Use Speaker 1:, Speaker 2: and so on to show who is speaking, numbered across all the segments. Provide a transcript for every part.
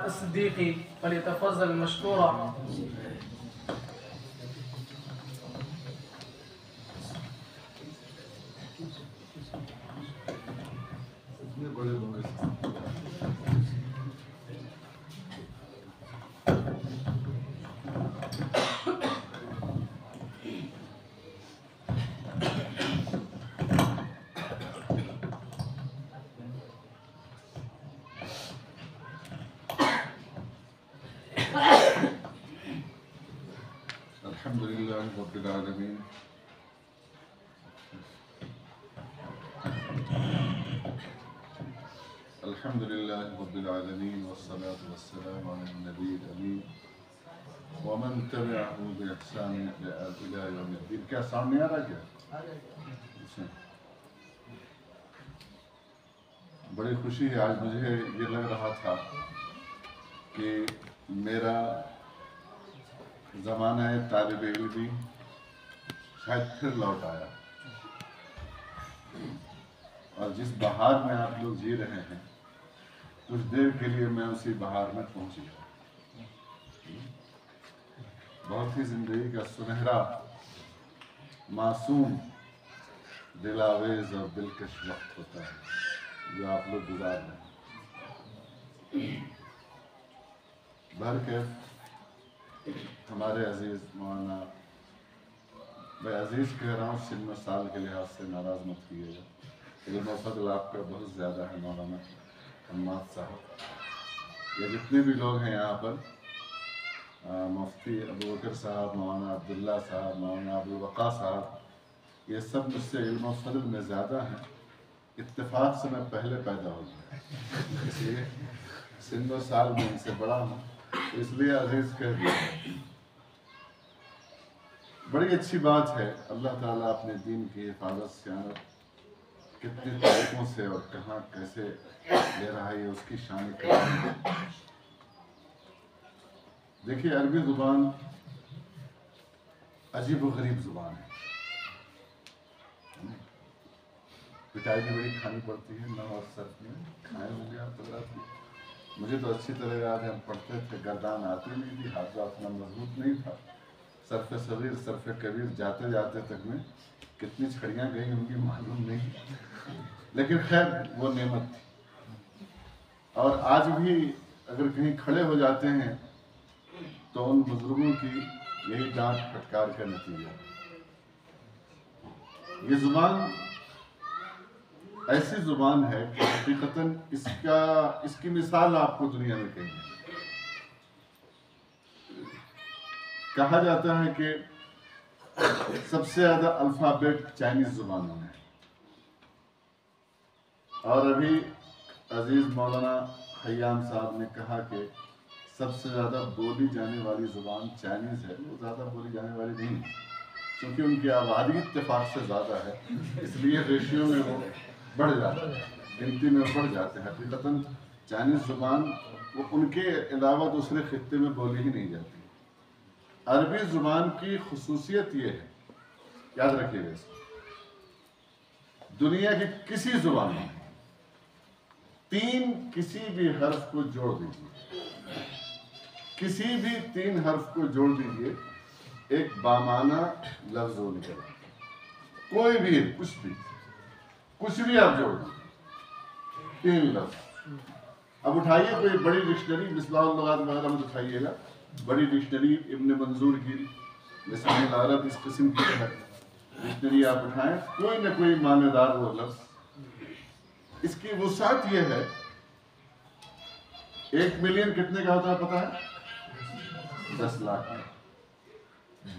Speaker 1: الصديقي فليتفضل مشكورا.
Speaker 2: الحمد لله رب العالمين الحمد لله رب العالمين والصلاة والسلام على النبي الأمين ومن تبعه بإحسان إلى يوم الدين. کیا سامنے آ رہا کیا؟ بڑی خوشی ہے. آج مجھے یہ لگ رہا تھا کہ میرا زمانہ طالب علمی شاید پھر لوٹ آیا اور جس بہار میں آپ لوگ جی رہے ہیں کچھ دیر کے لیے میں اسی بہار میں پہنچ گیا. بہت ہی زندگی کا سنہرا معصوم دلاویز اور دلکش وقت ہوتا ہے جو آپ لوگ گزار رہے ہیں. بہرکیف ہمارے عزیز مولانا، میں عزیز کہہ رہا ہوں، سن و سال کے لحاظ سے ناراض مت کیے گا، علم و فضل آپ کا بہت زیادہ ہے. مولانا حماد صاحب یا جتنے بھی لوگ ہیں یہاں پر، مفتی ابوبکر صاحب، مولانا عبداللہ صاحب، مولانا ابوالبقا صاحب، یہ سب مجھ سے علم و فضل میں زیادہ ہیں. اتفاق سے میں پہلے پیدا ہو گیا، اس لیے سن و سال میں ان سے بڑا ہوں، اس لیے عزیز کہہ دیا. بڑی اچھی بات ہے. اللہ تعالیٰ اپنے دین کی حفاظت سیانت کتنے طریقوں سے اور کہاں کیسے لے رہا ہے، اس کی شان کرام ہے. دیکھیے عربی زبان عجیب و غریب زبان ہے. پٹائی بھی بڑی کھانی پڑتی ہے نہ، اور صرف میں کھائے ہوں گے آپ حضرات. مجھے تو اچھی طرح یاد ہے، ہم پڑھتے تھے، گردان آتی نہیں تھی، ہاتھ اتنا مضبوط نہیں تھا. صرف صغیر صرف کبیر جاتے جاتے تک میں کتنی چھڑیاں گئی ہوں گی معلوم نہیں، لیکن خیر وہ نعمت تھی. اور آج بھی اگر کہیں کھڑے ہو جاتے ہیں تو ان بزرگوں کی یہی ڈانٹ پھٹکار کا نتیجہ. یہ زبان ایسی زبان ہے کہ حقیقتاً اس کی مثال آپ کو دنیا میں کہیں گے. کہا جاتا ہے کہ سب سے زیادہ الفابیٹ چائنیز زبانوں میں، اور ابھی عزیز مولانا خیام صاحب نے کہا کہ سب سے زیادہ بولی جانے والی زبان چائنیز ہے. وہ زیادہ بولی جانے والی نہیں، کیونکہ ان کی آبادی اتفاق سے زیادہ ہے، اس لیے ریشیو میں وہ بڑھ جاتے ہیں، گنتی میں بڑھ جاتے ہیں. حقیقتاً چائنیز زبان وہ ان کے علاوہ دوسرے خطے میں بولی ہی نہیں جاتی. عربی زبان کی خصوصیت یہ ہے، یاد رکھیے گا، دنیا کی کسی زبان میں تین کسی بھی حرف کو جوڑ دیجیے، کسی بھی تین حرف کو جوڑ دیجیے، ایک بامعنی لفظ ہو نکل. کوئی بھی کچھ بھی آپ جوڑ دیجیے، تین لفظ. اب اٹھائیے کوئی بڑی ڈکشنری، مصباح اللغات وغیرہ میں اٹھائیے گا، بڑی ڈکشنری ابن منظور کی لسان العرب اس قسم کی ڈکشنری آپ اٹھائیں، کوئی نہ کوئی معنی دار وہ لفظ. اس کی وسعت یہ ہے، 1 ملین کتنے کا ہوتا ہے پتہ ہے؟ 10 لاکھ.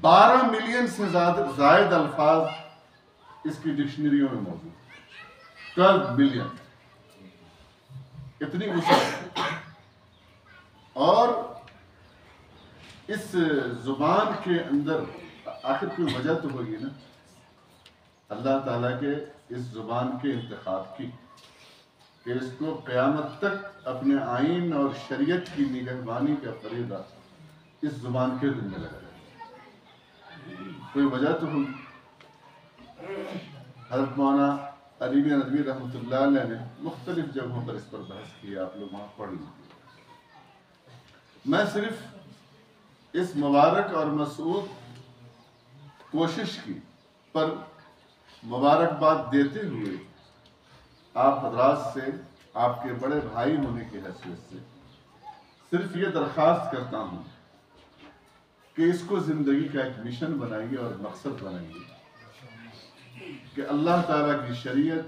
Speaker 2: 12 ملین سے زائد الفاظ اس کی ڈکشنریوں میں موجود. 12 ملین، اتنی وسعت. اور اس زبان کے اندر آخر کوئی وجہ تو ہوگی نا اللہ تعالیٰ کے اس زبان کے انتخاب کی، کہ اس کو قیامت تک اپنے آئین اور شریعت کی نگہبانی کا فریضہ اس زبان کے ذمہ لگا. کوئی وجہ تو ہوگی. حضرت مولانا علی بن ندوی رحمۃ اللہ علیہ نے مختلف جگہوں پر اس پر بحث کی، آپ لوگ وہاں پڑھ لیجیے. میں صرف اس مبارک اور مسعود کوشش کی پر مبارکباد دیتے ہوئے آپ حضرات سے، آپ کے بڑے بھائی ہونے کی حیثیت سے صرف یہ درخواست کرتا ہوں کہ اس کو زندگی کا ایک مشن بنائیے اور مقصد بنائیے کہ اللہ تعالیٰ کی شریعت،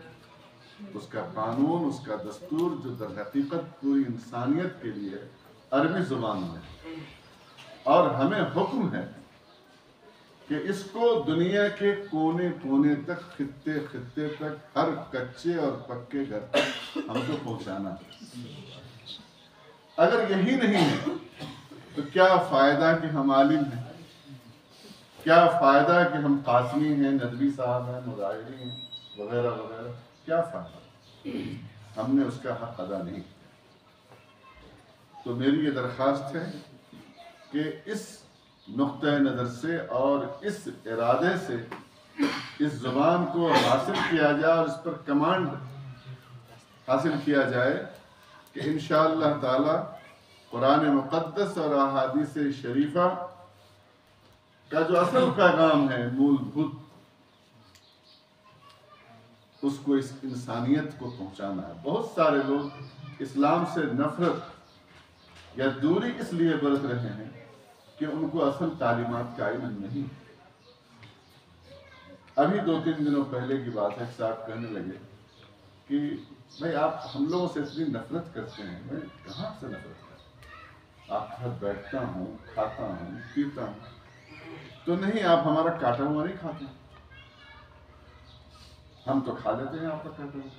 Speaker 2: اس کا قانون، اس کا دستور جو در حقیقت پوری انسانیت کے لیے عربی زبان میں، اور ہمیں حکم ہے کہ اس کو دنیا کے کونے کونے تک، خطے خطے تک، ہر کچے اور پکے گھر تک ہم کو پہنچانا ہے۔ اگر یہی نہیں ہے تو کیا فائدہ کہ ہم عالم ہیں، کیا فائدہ کہ ہم قاسمی ہیں، ندوی صاحب ہیں، مظاہری ہیں، وغیرہ وغیرہ، کیا فائدہ؟ ہم نے اس کا حق ادا نہیں کیا۔ تو میری یہ درخواست ہے کہ اس نقطۂ نظر سے اور اس ارادے سے اس زبان کو حاصل کیا جائے اور اس پر کمانڈ حاصل کیا جائے کہ انشاءاللہ تعالی قرآن مقدس اور احادیث شریفہ کا جو اصل پیغام ہے، مول بھوت، اس کو اس انسانیت کو پہنچانا ہے۔ بہت سارے لوگ اسلام سے نفرت یا دوری اس لیے برت رہے ہیں کہ ان کو اصل تعلیمات کا علم نہیں۔ ابھی 2-3 دنوں پہلے کی بات ہے، صاحب کہنے لگے کہ بھائی آپ ہم لوگوں سے اتنی نفرت کرتے ہیں۔ میں کہاں سے نفرت کرتا ہوں؟ آپ کے ساتھ بیٹھتا ہوں، کھاتا ہوں، پیتا ہوں، تو نہیں آپ ہمارا کاٹا ہوا نہیں کھاتے، ہم تو کھا لیتے ہیں آپ کا کاٹا ہوا۔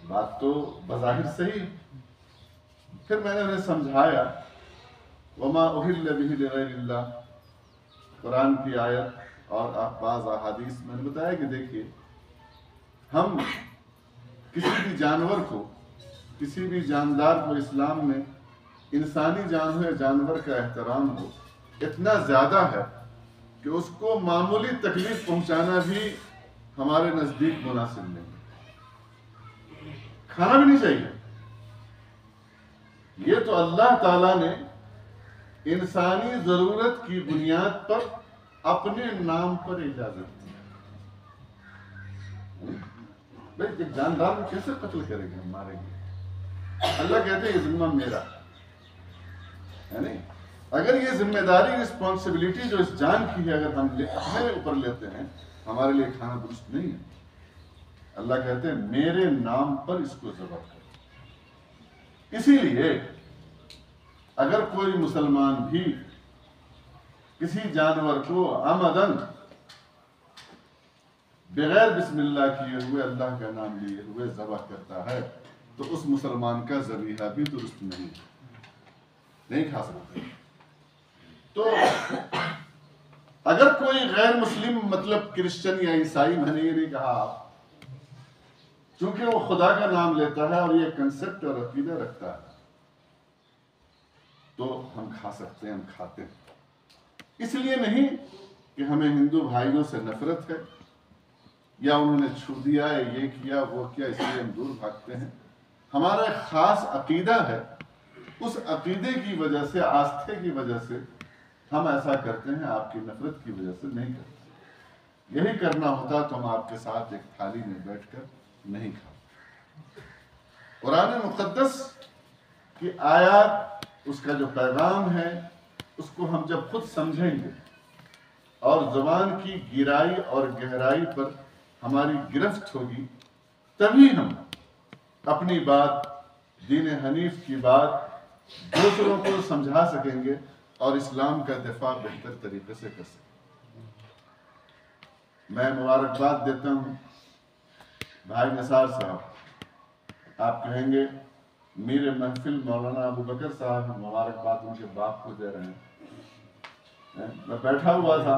Speaker 2: بات تو بظاہر صحیح۔ پھر میں نے انہیں سمجھایا وما اہل بہ لغیر اللہ، قرآن کی آیت اور بعض احادیث، میں نے بتایا کہ دیکھیے، ہم کسی بھی جانور کو، کسی بھی جاندار کو اسلام میں انسانی جان ہو یا جانور کا احترام ہو اتنا زیادہ ہے کہ اس کو معمولی تکلیف پہنچانا بھی ہمارے نزدیک مناسب نہیں، کھانا بھی نہیں چاہیے۔ یہ تو اللہ تعالیٰ نے انسانی ضرورت کی بنیاد پر اپنے نام پر اجازت دی۔ بھائی ایک جاندار کو کیسے قتل کریں گے، ہم ماریں گے؟ اللہ کہتے ہیں یہ ذمہ میرا ہے نہیں۔ اگر یہ ذمہ داری، رسپانسبلٹی جو اس جان کی ہے، اگر ہم اپنے اوپر لیتے ہیں، ہمارے لیے کھانا درست نہیں ہے۔ اللہ کہتے ہیں میرے نام پر اس کو ذبح کرو۔ اسی لیے اگر کوئی مسلمان بھی کسی جانور کو عمدن بغیر بسم اللہ کیے ہوئے، اللہ کا نام لیے ہوئے ذبح کرتا ہے تو اس مسلمان کا ذبیحہ بھی درست نہیں کھا سکتے۔ تو اگر کوئی غیر مسلم، مطلب کرسچن یا عیسائی، میں نے یہ نہیں کہا، چونکہ وہ خدا کا نام لیتا ہے اور یہ کنسپٹ اور عقیدہ رکھتا ہے، تو ہم کھا سکتے ہیں، ہم کھاتے ہیں۔ اس لیے نہیں کہ ہمیں ہندو بھائیوں سے نفرت ہے یا انہوں نے چھو دیا ہے، یہ کیا وہ کیا، اس لیے ہم دور بھاگتے ہیں۔ ہمارا ایک خاص عقیدہ ہے، اس عقیدے کی وجہ سے، آستھے کی وجہ سے ہم ایسا کرتے ہیں، آپ کی نفرت کی وجہ سے نہیں کرتے۔ یہی کرنا ہوتا تو ہم آپ کے ساتھ ایک تھالی میں بیٹھ کر نہیں کھاتے۔ قرآن مقدس کی آیات، اس کا جو پیغام ہے، اس کو ہم جب خود سمجھیں گے اور زبان کی گہرائی اور گہرائی پر ہماری گرفت ہوگی، تبھی ہم اپنی بات، دین حنیف کی بات دوسروں کو سمجھا سکیں گے اور اسلام کا دفاع بہتر طریقے سے کر سکیں گے۔ میں مبارکباد دیتا ہوں بھائی نثار صاحب، آپ کہیں گے میر محفل مولانا ابو بکر صاحب مبارکباد ان کے باپ کو دے رہے ہیں۔ میں بیٹھا ہوا تھا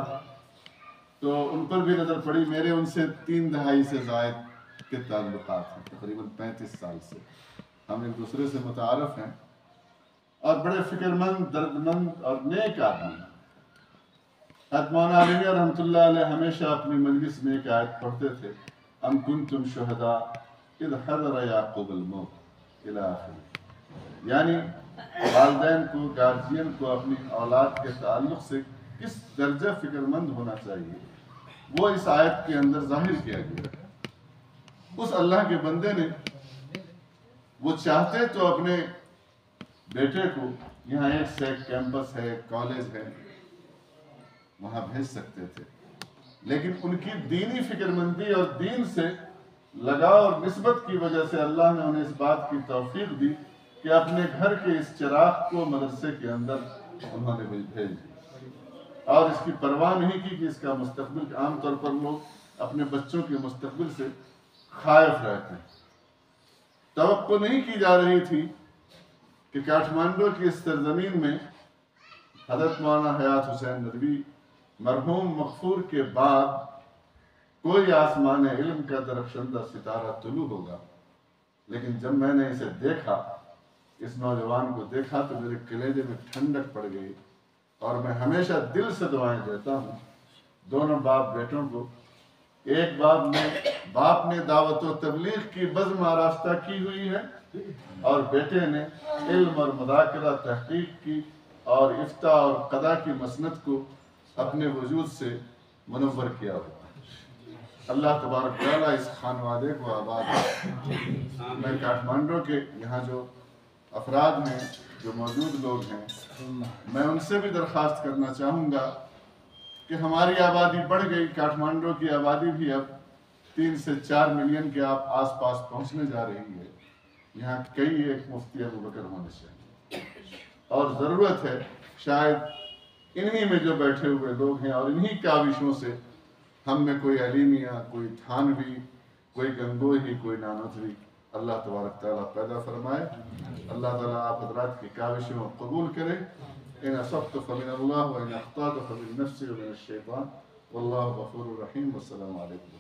Speaker 2: تو ان پر بھی نظر پڑی، میرے ان سے 3 دہائی سے زائد کے تعلقات ہیں، تقریباً 35 سال سے ہم ایک دوسرے سے متعارف ہیں، اور بڑے فکر مند، درد مند اور نیک آدمی ہیں۔ حضرت مولانا علی رحمۃ اللہ علیہ ہمیشہ اپنی مجلس میں ایک آیت پڑھتے تھے، ام کنتم شہداء اذ حضر یعقوب الموت الی آخر، یعنی والدین کو، گارجین کو اپنی اولاد کے تعلق سے کس درجہ فکر مند ہونا چاہیے، وہ اس آیت کے اندر ظاہر کیا گیا ہے۔ اس اللہ کے بندے نے وہ چاہتے تو اپنے بیٹے کو یہاں ایک سے ایک کیمپس ہے، کالج ہے، وہاں بھیج سکتے تھے، لیکن ان کی دینی فکر مندی اور دین سے لگاؤ اور نسبت کی وجہ سے اللہ نے انہیں اس بات کی توفیق دی کہ اپنے گھر کے اس چراغ کو مدرسے کے اندر انہوں نے بھیج دیا اور اس کی پرواہ نہیں کی کہ اس کا مستقبل، عام طور پر لوگ اپنے بچوں کے مستقبل سے خائف رہتے ہیں۔ توقع نہیں کی جا رہی تھی کہ کاٹھمانڈو کی اس سرزمین میں حضرت مولانا حیات حسین ندوی مرحوم مغفور کے بعد کوئی آسمان علم کا درخشندہ ستارہ طلوع ہوگا، لیکن جب میں نے اسے دیکھا، اس نوجوان کو دیکھا، تو میرے کلیجے میں ٹھنڈک پڑ گئی، اور میں ہمیشہ دل سے دعائیں دیتا ہوں دونوں باپ بیٹوں کو۔ ایک باپ نے دعوت و تبلیغ کی بزم آراستہ کی ہوئی ہے، اور بیٹے نے علم اور مذاکرہ تحقیق کی اور افتاء اور قضا کی مسند کو اپنے وجود سے منور کیا ہوا۔ اللہ تبارک تعالیٰ اس خانوادے کو آباد کرے۔ میں کاٹھمانڈو کے یہاں جو افراد ہیں، جو موجود لوگ ہیں، میں ان سے بھی درخواست کرنا چاہوں گا کہ ہماری آبادی بڑھ گئی، کاٹھمانڈو کی آبادی بھی اب 3 سے 4 ملین کے آس پاس پہنچنے جا رہی ہے۔ یہاں کئی ایک مفتی ابوبکر ہونے چاہیے، اور ضرورت ہے شاید انہی میں جو بیٹھے ہوئے لوگ ہیں اور انہی کاوشوں سے ہم میں کوئی علیمیہ، کوئی تھانوی، کوئی گنگوہی، کوئی نانوتوی اللہ تبارک تعالیٰ پیدا فرمائے۔ اللہ تعالیٰ آپ حضرات کی کاوشوں کو قبول کرے۔ ان اصبت فمن اللہ وان اخطأت فمن نفسی ومن الشیطان واللہ غفور رحیم۔ والسلام علیکم۔